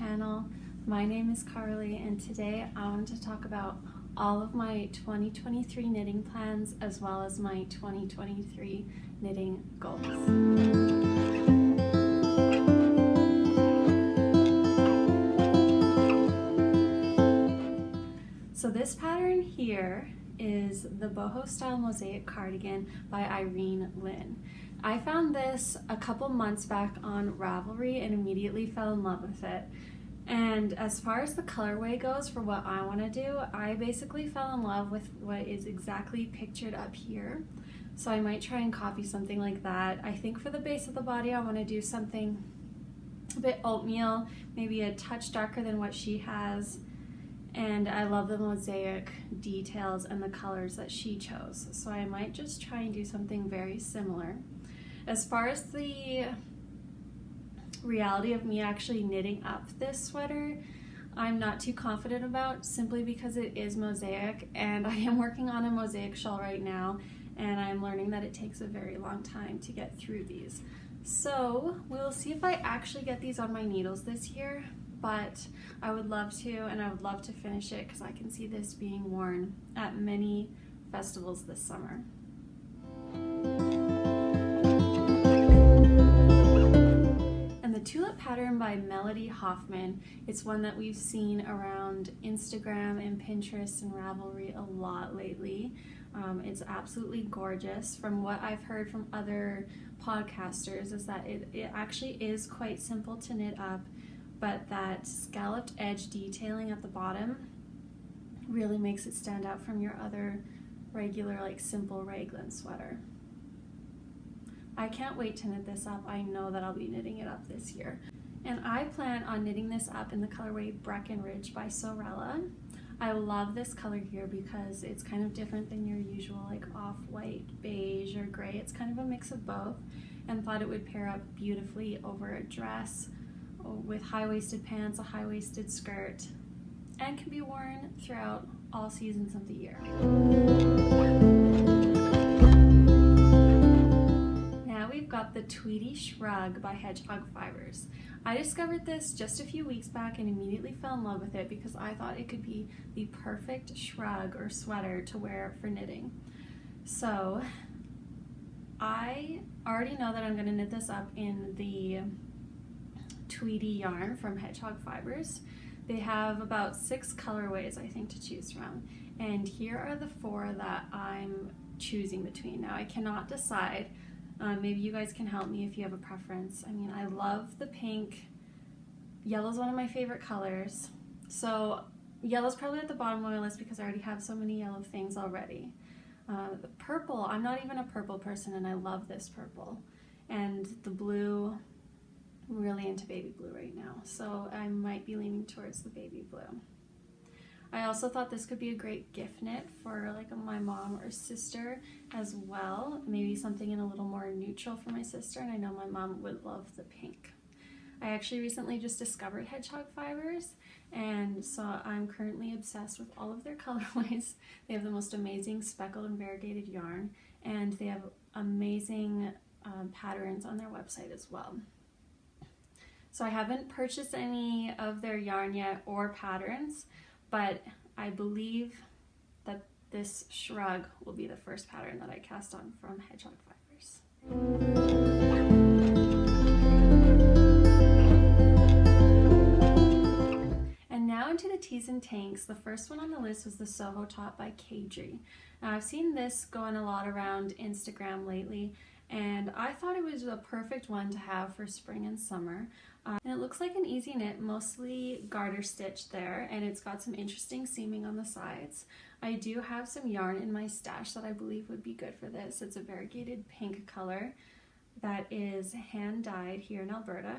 channel. My name is Karlie and today I want to talk about all of my 2023 knitting plans as well as my 2023 knitting goals. So this pattern here is the Boho style Mosaic cardigan by Irene. I found this a couple months back on Ravelry and immediately fell in love with it. And as far as the colorway goes for what I want to do, I basically fell in love with what is exactly pictured up here. So I might try and copy something like that. I think for the base of the body I want to do something a bit oatmeal, maybe a touch darker than what she has. And I love the mosaic details and the colors that she chose. So I might just try and do something very similar. As far as the reality of me actually knitting up this sweater, I'm not too confident about, simply because it is mosaic and I am working on a mosaic shawl right now and I'm learning that it takes a very long time to get through these. So we'll see if I actually get these on my needles this year, but I would love to, and I would love to finish it because I can see this being worn at many festivals this summer. And the Tulip pattern by Melody Hoffmann, it's one that we've seen around Instagram and Pinterest and Ravelry a lot lately. It's absolutely gorgeous. From what I've heard from other podcasters is that it actually is quite simple to knit up, but that scalloped edge detailing at the bottom really makes it stand out from your other regular, like, simple raglan sweater. I can't wait to knit this up. I know that I'll be knitting it up this year. And I plan on knitting this up in the colorway Breckenridge by Sewella. I love this color here because it's kind of different than your usual like off-white, beige, or gray. It's kind of a mix of both, and thought it would pair up beautifully over a dress with high-waisted pants, a high-waisted skirt, and can be worn throughout all seasons of the year. Now we've got the Tweedy Shrug by Hedgehog Fibres. I discovered this just a few weeks back and immediately fell in love with it because I thought it could be the perfect shrug or sweater to wear for knitting. So I already know that I'm going to knit this up in the Tweedy yarn from Hedgehog Fibres. They have about 6 colorways, I think, to choose from, and here are the 4 that I'm choosing between. Now I cannot decide. Maybe you guys can help me if you have a preference. I mean, I love the pink. Yellow's one of my favorite colors. So yellow's probably at the bottom of my list because I already have so many yellow things already. The purple, I'm not even a purple person and I love this purple. And the blue, I'm really into baby blue right now. So I might be leaning towards the baby blue. I also thought this could be a great gift knit for like my mom or sister as well. Maybe something in a little more neutral for my sister, and I know my mom would love the pink. I actually recently just discovered Hedgehog Fibres, and so I'm currently obsessed with all of their colorways. They have the most amazing speckled and variegated yarn, and they have amazing patterns on their website as well. So I haven't purchased any of their yarn yet or patterns, but I believe that this shrug will be the first pattern that I cast on from Hedgehog Fibres. And now into the tees and tanks. The first one on the list was the Soho top by Caidree. Now I've seen this going a lot around Instagram lately, and I thought it was a perfect one to have for spring and summer. And it looks like an easy knit, mostly garter stitched there, and it's got some interesting seaming on the sides. I do have some yarn in my stash that I believe would be good for this. It's a variegated pink color that is hand dyed here in Alberta.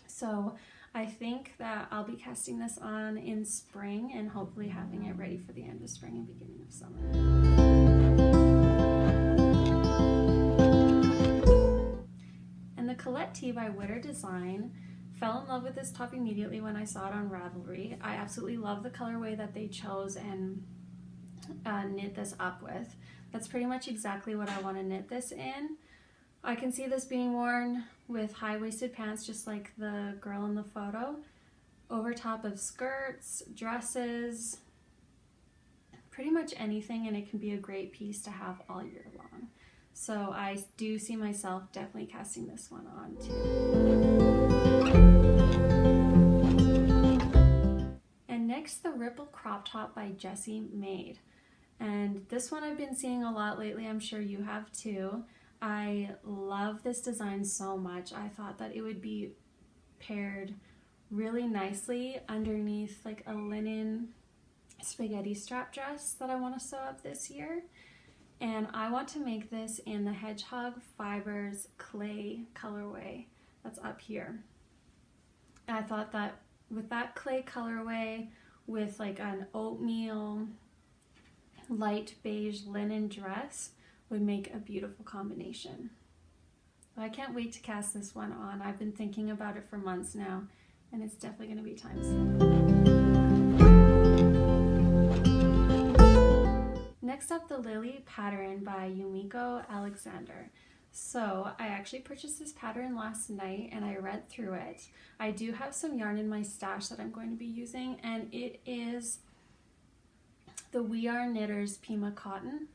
So I think that I'll be casting this on in spring and hopefully having it ready for the end of spring and beginning of summer. The Collett tee by Witre Design. Fell in love with this top immediately when I saw it on Ravelry. I absolutely love the colorway that they chose and knit this up with. That's pretty much exactly what I want to knit this in. I can see this being worn with high-waisted pants just like the girl in the photo, over top of skirts, dresses, pretty much anything, and it can be a great piece to have all year long. So I do see myself definitely casting this one on too. And next, the Ripple Crop Top by Jessie Maed. And this one I've been seeing a lot lately, I'm sure you have too. I love this design so much. I thought that it would be paired really nicely underneath like a linen spaghetti strap dress that I want to sew up this year. And I want to make this in the Hedgehog Fibres clay colorway that's up here. And I thought that with that clay colorway, with like an oatmeal light beige linen dress, would make a beautiful combination. But I can't wait to cast this one on. I've been thinking about it for months now, and it's definitely going to be time soon. Next up, the Lily pattern by Yumiko Alexander. So I actually purchased this pattern last night and I read through it. I do have some yarn in my stash that I'm going to be using, and it is the We Are Knitters Pima Cotton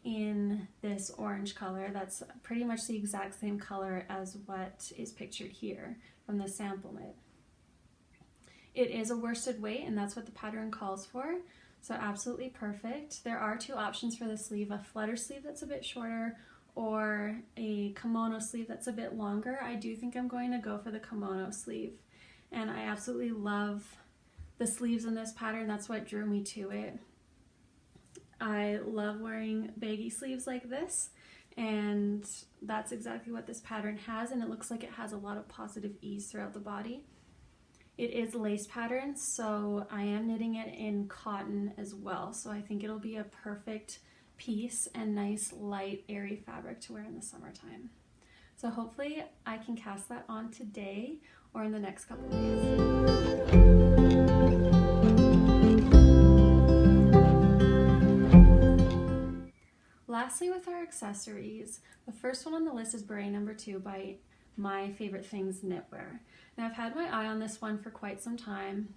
in this orange color. That's pretty much the exact same color as what is pictured here from the sample knit. It is a worsted weight, and that's what the pattern calls for. So absolutely perfect. There are two options for the sleeve, a flutter sleeve that's a bit shorter or a kimono sleeve that's a bit longer. I do think I'm going to go for the kimono sleeve, and I absolutely love the sleeves in this pattern. That's what drew me to it. I love wearing baggy sleeves like this, and that's exactly what this pattern has, and it looks like it has a lot of positive ease throughout the body. It is lace pattern, so I am knitting it in cotton as well, so I think it'll be a perfect piece and nice light airy fabric to wear in the summertime. So hopefully I can cast that on today or in the next couple of days. Lastly, with our accessories, the first one on the list is Beret number 2 by My Favorite Things Knitwear. Now I've had my eye on this one for quite some time.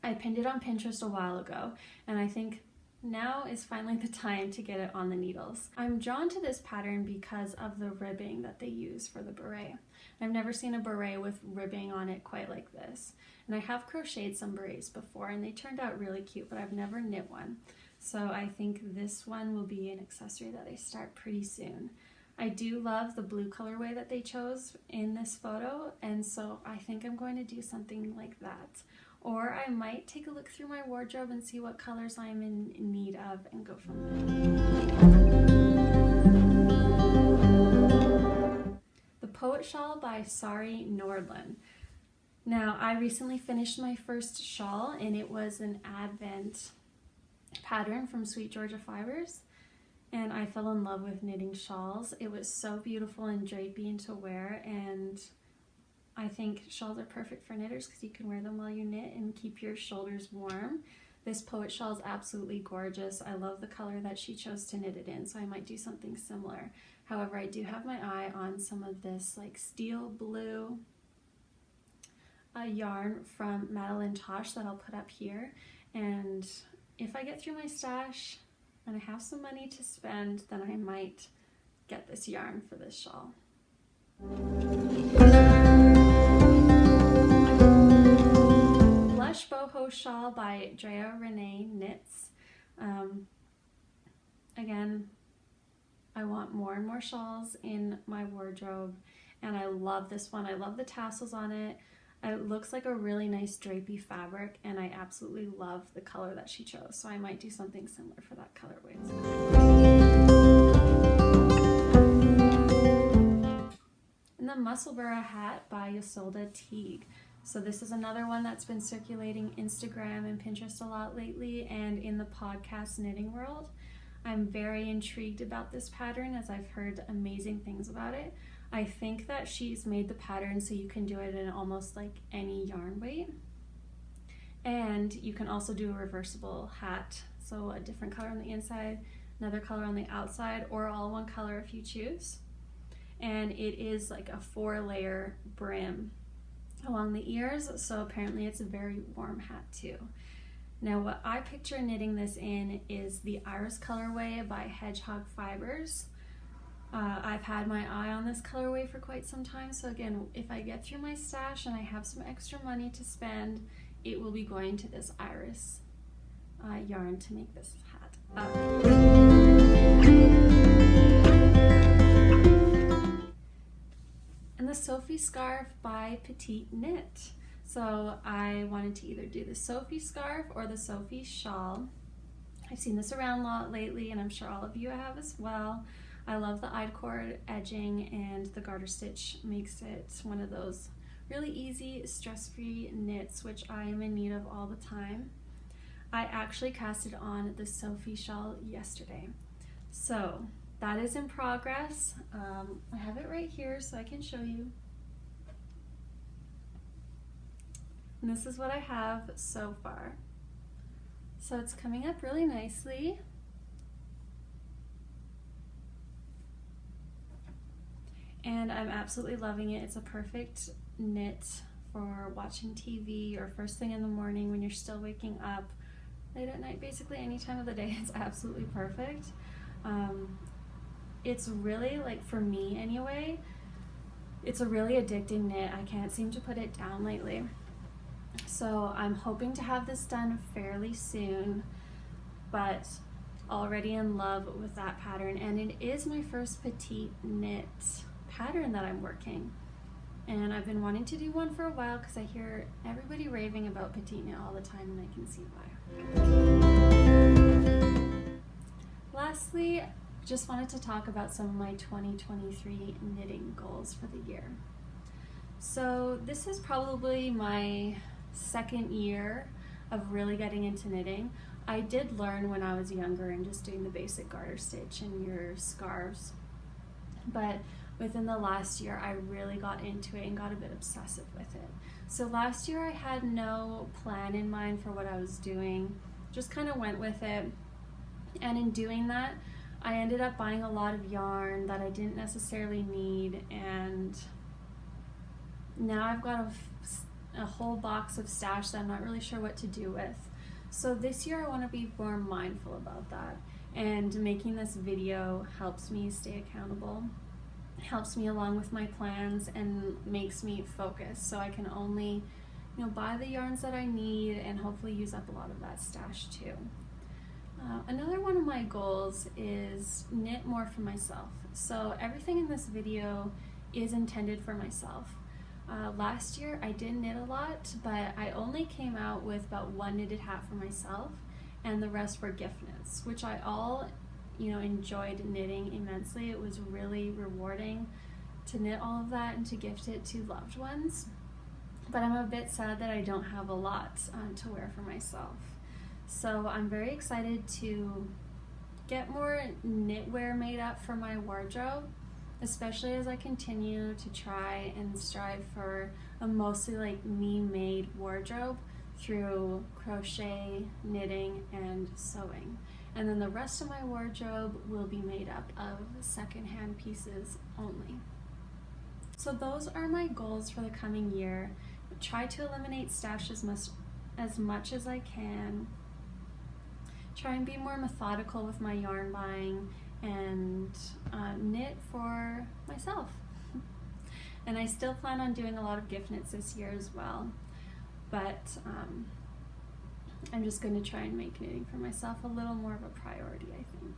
I pinned it on Pinterest a while ago, and I think now is finally the time to get it on the needles. I'm drawn to this pattern because of the ribbing that they use for the beret. I've never seen a beret with ribbing on it quite like this. And I have crocheted some berets before and they turned out really cute, but I've never knit one. So I think this one will be an accessory that I start pretty soon. I do love the blue colorway that they chose in this photo, and so I think I'm going to do something like that. Or I might take a look through my wardrobe and see what colors I'm in need of and go from there. The Poet Shawl by Sari Nordlund. Now, I recently finished my first shawl, and it was an Advent pattern from Sweet Georgia Fibres. And I fell in love with knitting shawls. It was so beautiful and drapey and to wear, and I think shawls are perfect for knitters because you can wear them while you knit and keep your shoulders warm. This Poet Shawl is absolutely gorgeous. I love the color that she chose to knit it in, so I might do something similar. However, I do have my eye on some of this like steel blue yarn from Madeline Tosh that I'll put up here, and if I get through my stash and I have some money to spend, then I might get this yarn for this shawl. Blush Boho Shawl by Drea Renee Knits. Again, I want more and more shawls in my wardrobe, and I love this one. I love the tassels on it. It looks like a really nice drapey fabric, and I absolutely love the color that she chose, so I might do something similar for that colorway as well. And the Musselburgh hat by Ysolda Teague. So this is another one that's been circulating Instagram and Pinterest a lot lately, and in the podcast knitting world. I'm very intrigued about this pattern as I've heard amazing things about it. I think that she's made the pattern so you can do it in almost like any yarn weight. And you can also do a reversible hat. So a different color on the inside, another color on the outside, or all one color if you choose. And it is like a 4-layer brim. along the ears, so apparently it's a very warm hat too. Now what I picture knitting this in is the Iris colorway by Hedgehog Fibres. I've had my eye on this colorway for quite some time, so again, if I get through my stash and I have some extra money to spend, it will be going to this Iris yarn to make this hat up. And the Sofie scarf by Petiteknit. So I wanted to either do the Sofie scarf or the Sofie shawl. I've seen this around a lot lately, and I'm sure all of you have as well. I love the I-cord edging, and the garter stitch makes it one of those really easy, stress-free knits, which I am in need of all the time. I actually casted on the Sofie shawl yesterday. So that is in progress. I have it right here so I can show you. And this is what I have so far. So it's coming up really nicely. And I'm absolutely loving it. It's a perfect knit for watching TV or first thing in the morning when you're still waking up, late at night, basically any time of the day. It's absolutely perfect. It's really, like, for me anyway, it's a really addicting knit. I can't seem to put it down lately. So I'm hoping to have this done fairly soon, but already in love with that pattern. And it is my first petite knit pattern that I'm working, and I've been wanting to do one for a while because I hear everybody raving about petite knit all the time, and I can see why. Lastly, just wanted to talk about some of my 2023 knitting goals for the year. So this is probably my second year of really getting into knitting. I did learn when I was younger and just doing the basic garter stitch and your scarves, but within the last year I really got into it and got a bit obsessive with it. So last year I had no plan in mind for what I was doing, just kind of went with it, and in doing that I ended up buying a lot of yarn that I didn't necessarily need, and now I've got a whole box of stash that I'm not really sure what to do with. So this year I want to be more mindful about that, and making this video helps me stay accountable, helps me along with my plans, and makes me focus so I can only, buy the yarns that I need and hopefully use up a lot of that stash too. Another one of my goals is knit more for myself. So everything in this video is intended for myself. Last year I did knit a lot, but I only came out with about one knitted hat for myself, and the rest were gift knits, which I all enjoyed knitting immensely. It was really rewarding to knit all of that and to gift it to loved ones. But I'm a bit sad that I don't have a lot to wear for myself. So I'm very excited to get more knitwear made up for my wardrobe, especially as I continue to try and strive for a mostly like me-made wardrobe through crochet, knitting, and sewing. And then the rest of my wardrobe will be made up of secondhand pieces only. So those are my goals for the coming year. Try to eliminate stash as much as I can. Try and be more methodical with my yarn buying, and knit for myself. And I still plan on doing a lot of gift knits this year as well, but I'm just going to try and make knitting for myself a little more of a priority, I think.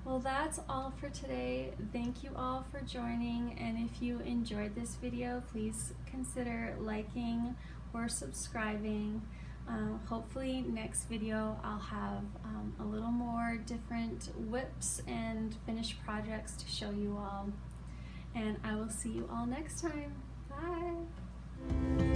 Well, that's all for today. Thank you all for joining, and if you enjoyed this video, please consider liking or subscribing. Hopefully next video I'll have a little more different whips and finished projects to show you all, and I will see you all next time. Bye!